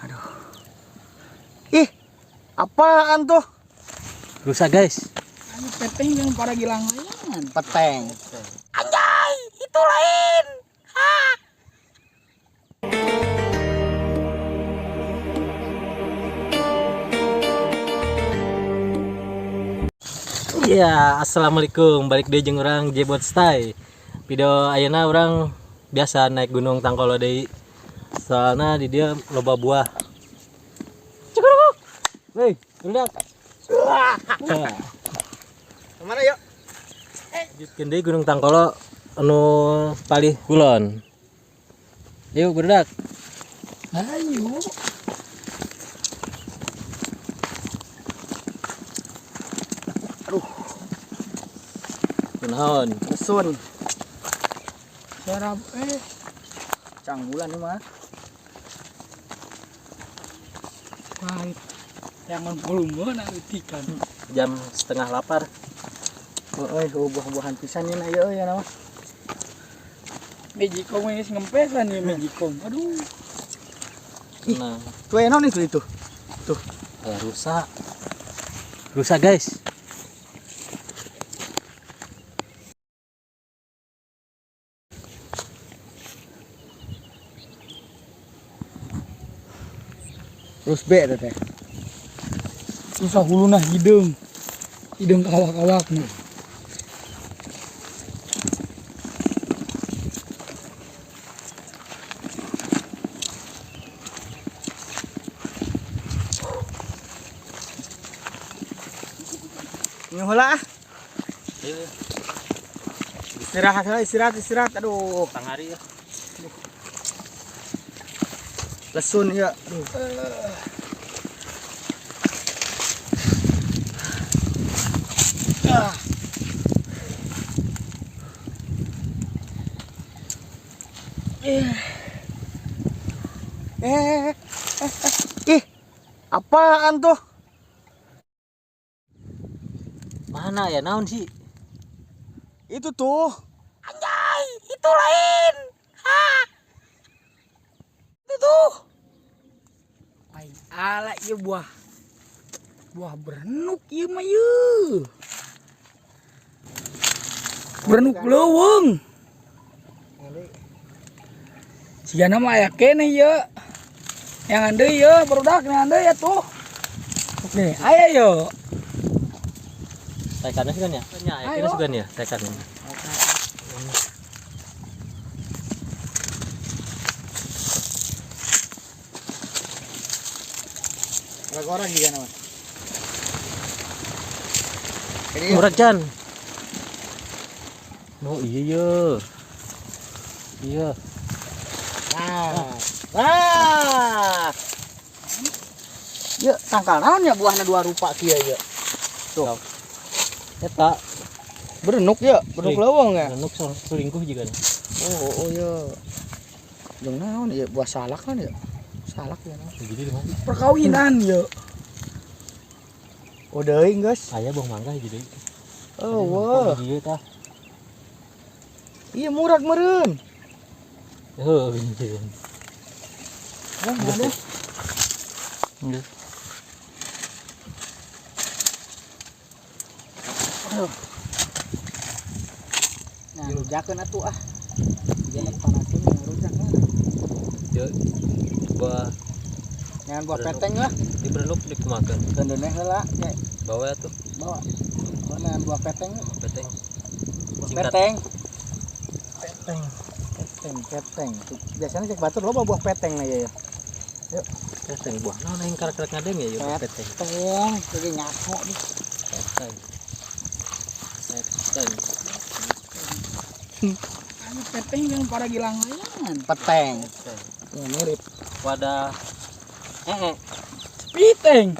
Aduh. Ih, apaan tuh? Rusak guys. Ini peteng yang para gilang layangan. Peteng. Anjay, itu lain. Ha. Iya, assalamualaikum. Balik deh jeung urang Jebot Stay. Video ayeuna urang biasa naik gunung Tangkolo deui. Soalna di dia loba buah. Cukuruk. Weh, budak. Kemana yuk? Jutkeun deui Gunung Tangkolo anu palih kulon. Yuk budak. Ayo. Kunaon? Sun. Serap Canggulan nih mah. pahit. Yang volume nantikan. Jam setengah lapar. Buah-buahan pisan ini ayo ya nama. Magicom ini ngempesan ya Magicom. Aduh. Nah, Tuh enak nih itu. Tuh. rusak. Rusak guys. Terus B teh. Susah huluna hidung. Hidung kawak-kawak nih. Nyuhula ah. Istirahat. Aduh, Tangari ya. lesun ya. Ih, apaan tuh? Mana ya naon sih? Itu tuh. Anjay, itu lain. Ha. Itu tuh. Ay, ala ieu buah. Buah berenuk ieu mah ieu. Berenuk leuweung. Sigana mah aya keneh ieu. Yang andeu ieu barudak yang andeu ya tuh. Oke, aya ieu. Tekannya sih kan ya? Ya, akhirnya Ayo. sugan ya tekannya. Berapa orang juga nama? Murah Jan. Oh iya iya. Iya. Wah. Yuk, tangkal naon ya buahna dua rupa kieu ya. Tuh. Eta Berenuk ya, berenuk leuweung ya. renuk selingkuh juga nih. Oh ya. Jeung naon ya buah salak kan ya? Salak ya. Jadi di mana? Perkawinan ieu. Oh deui geus. Aya buah mangga jadi. Oh wah. Iya tah. Iya murag meureun. Heuh, gitu. Oh, ada. Iya. Nah, rujakeun atuh ah. Jangan panasin rujak mah. Yo. Buah Jangan buah peteng lah. di berenuk dikumakan. Gendeuneh heula, Cek. Bawa tuh Bawa. Mana buah peteng? peteng. Buah Singkat. peteng. Peteng. Biasanya cek batur loba buah peteng na ya. Peteng buah. Nah, yang karak-karak ngadeng ya, ya peteng. Peteng, jadi nyako nih. Peteng. Peteng. Anu peteng yang para gilang layangan. Peteng. Peteng. Ya, mirip. Wadah. Piteng.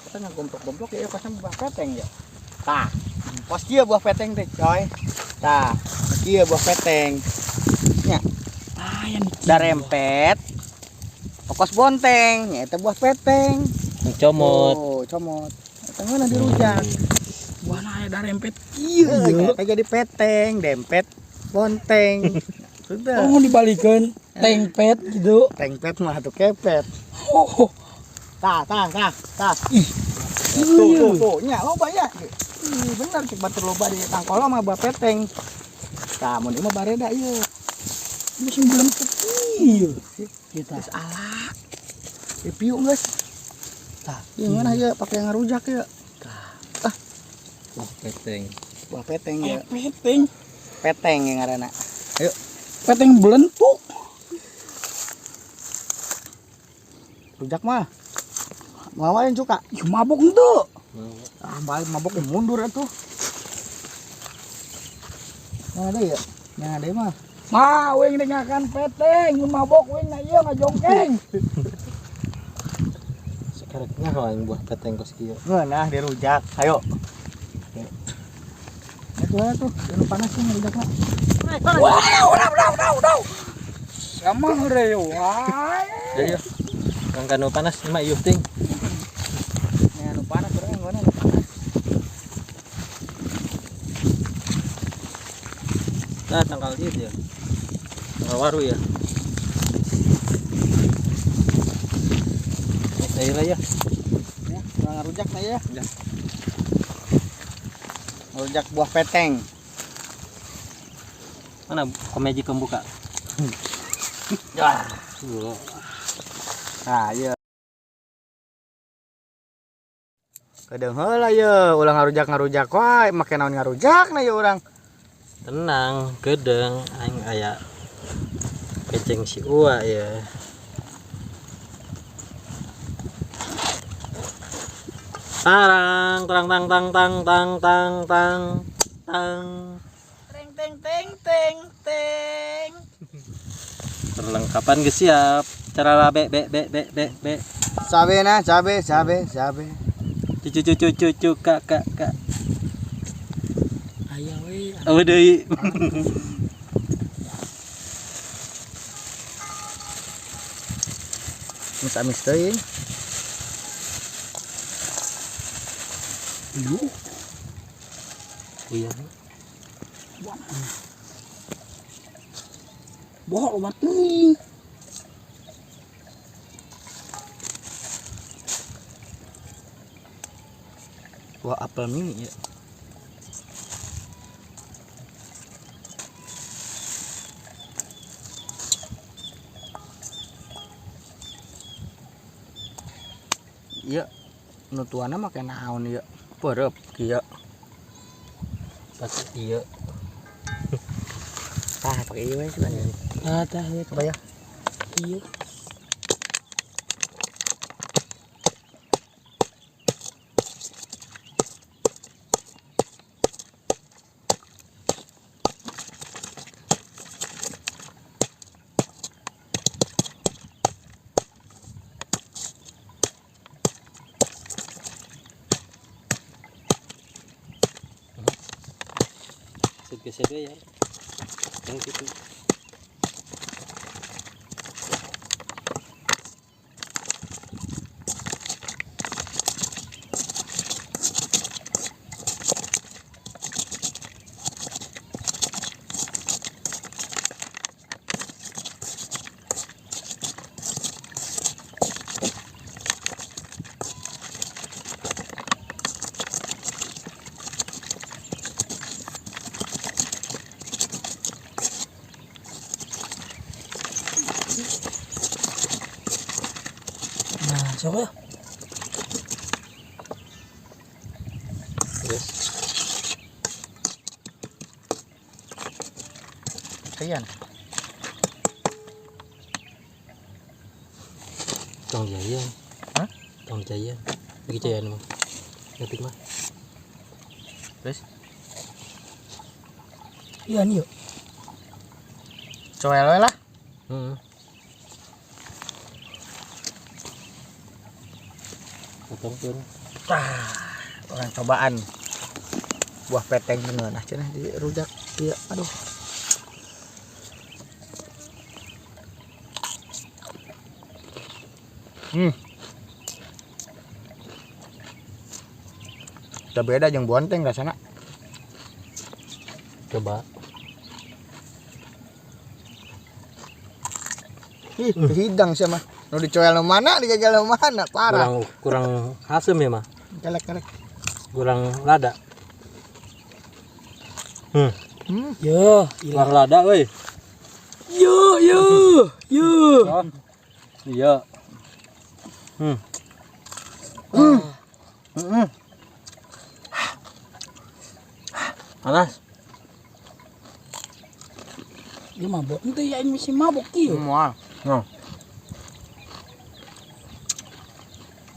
Kita ngagomplok-gomplok ya pas buah peteng ya. Tah. Pos kieu buah peteng teh, coy. Tah, kieu buah peteng. Nya, Ah, yang da rempet. Pokos bonteng, nya eta buah peteng. Comot. Oh, comot. Eta mana dirujak. buahna aya darempet ieu. Eta jadi peteng, dempet, bonteng. Sudah. Oh, dibalikeun tengpet gitu. Tengpet mah atuh kepet. Oh, Tah. ih. Tuh, nya loba ya. Bener cek batur loba di tangkolo mah buah peteng. Tah, mun ieu mah bareda ieu. Musim bulan putih. Kita. Geus alak. Piu geus. Tah, ieu ngeunah ieu pake ngarujak ieu. Buah peteng. Buah peteng ieu. Peteng. Peteng yang ngaranna. Ayo, Peteng belentuk. rujak mah. Mau yang suka? Ih, mabok henteu. Balik mabok mundur atuh. Yang ada ya? Yang ada mah. Mah, weng dengakan peteng, mun mabok weng na ieu ngajongkeng. Sekarang nyaho aing buah peteng kos kieu. Ngeunah di rujak. Ayo. Atuh, jangan panas sih rujak mah. Wow. Sama reu. Wah. Ayo. Kang kanu panas mah ieu ting. Nya anu panas urang ngeunah anu panas. Nah, tangkal dia ya. Tangkal waru ya. Ayo lah ya. Ya, urang rujak na ya. Ya. Rujak buah peteng. Mana komeji pembuka? Ya. Tuh. Nah, ieu. Kadang heula ieu, ulah ngarujak wae, make naon ngarujak na ieu urang. Tenang, gedeng aing aya keceng si Ua ya. Tarang, tang tang tang tang tang tang tang tang. Teng. Perlengkapan geus siap. Cara be. Cabe na, cabe. Cucu kak. Aya we. Oh deui. Amis teuing. Yuh. Iya. Bohong obat teuing. Buah apel mini ya. Iya, nutuana make naon ieu? Perep kieu. Pas iya. Tah, pakai ieu we sebenarnya. Tah we. Coba ya. Ieu. Sege ya. Yang gitu. Nah, sok ya. Terus Kian. Tong Jaya. Hah? Tong Jaya. Bagi Jaya mah. Ngetik mah. Terus Iya nih yuk. Coel we lah. potong pun. Tah, orang cobaan. Buah peteng ngeunah cenah di rujak ieu. Aduh. Udah beda jeung bonteng rasana. Coba. Ih, hidang sih mah. Nu dicoel nu mana, digagal nu mana, parah. Kurang asem ya mah. Kelek. Kurang lada. Yo, Kurang lada euy. yo. Oh. Iya. Panas. Dia mabok ente ya ini masih mabok kieu. Moal. No.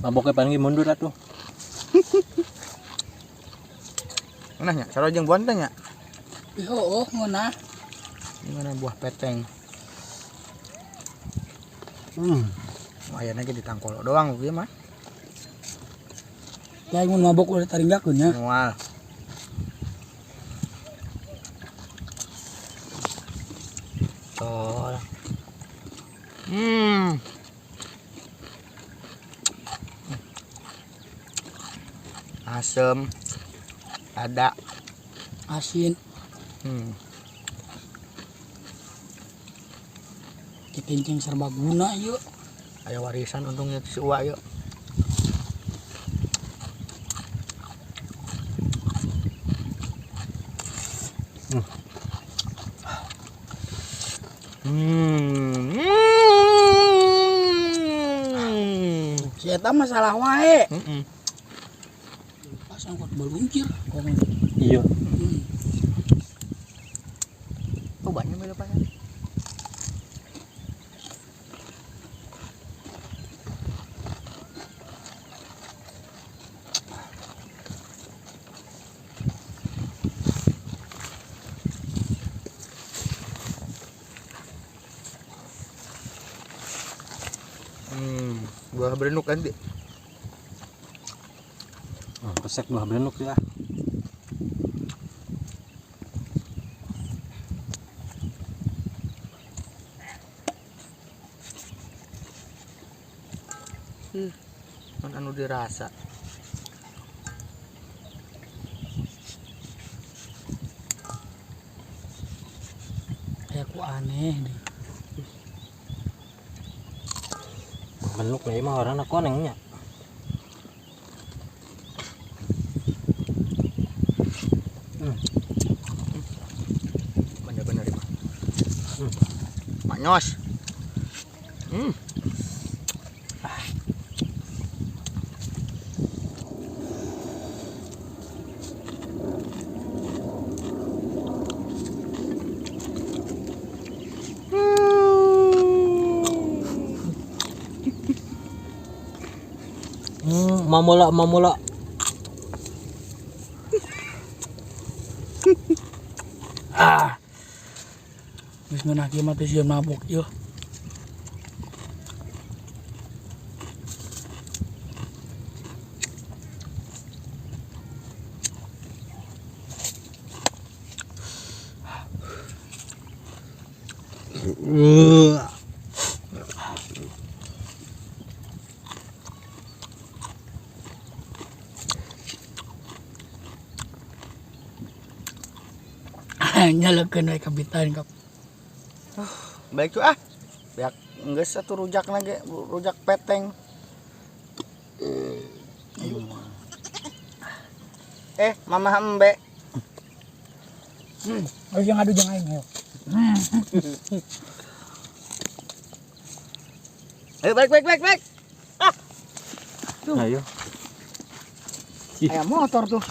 Maboknya paling mundur atuh. Nah nya, sarojeng buan teh nya. Yo, ngeunah. Gimana buah peteng? Ayana ge ditangkol doang ieu mah. Ya mun mabok udah taringgakeun nya. Moal. Oh. Asem. Ada. Asin. Kencing serbaguna yuk. Aya warisan untungnya si Uwa yuk. Si eta masalah wae. Heeh. Pas angkot baluncir. Iya. Oh banyak beda apa? Buah berenuk nanti. Resep buah berenuk ya. Kan anu dirasa. Kayak ku aneh deh. Berenuk nih mah orang konengnya. Bener-bener mah. Manyos. Mamula. Geus ngeunah kieu mah teh sieun mabok yeuh. Nyalekeun we kabitan kap. Baik tuh Biak geus satu rujak lagi, rujak peteng. Mama embe. Ayo yang adu jeung aing ayo. Ayo balik. Ayo. Aya motor tuh.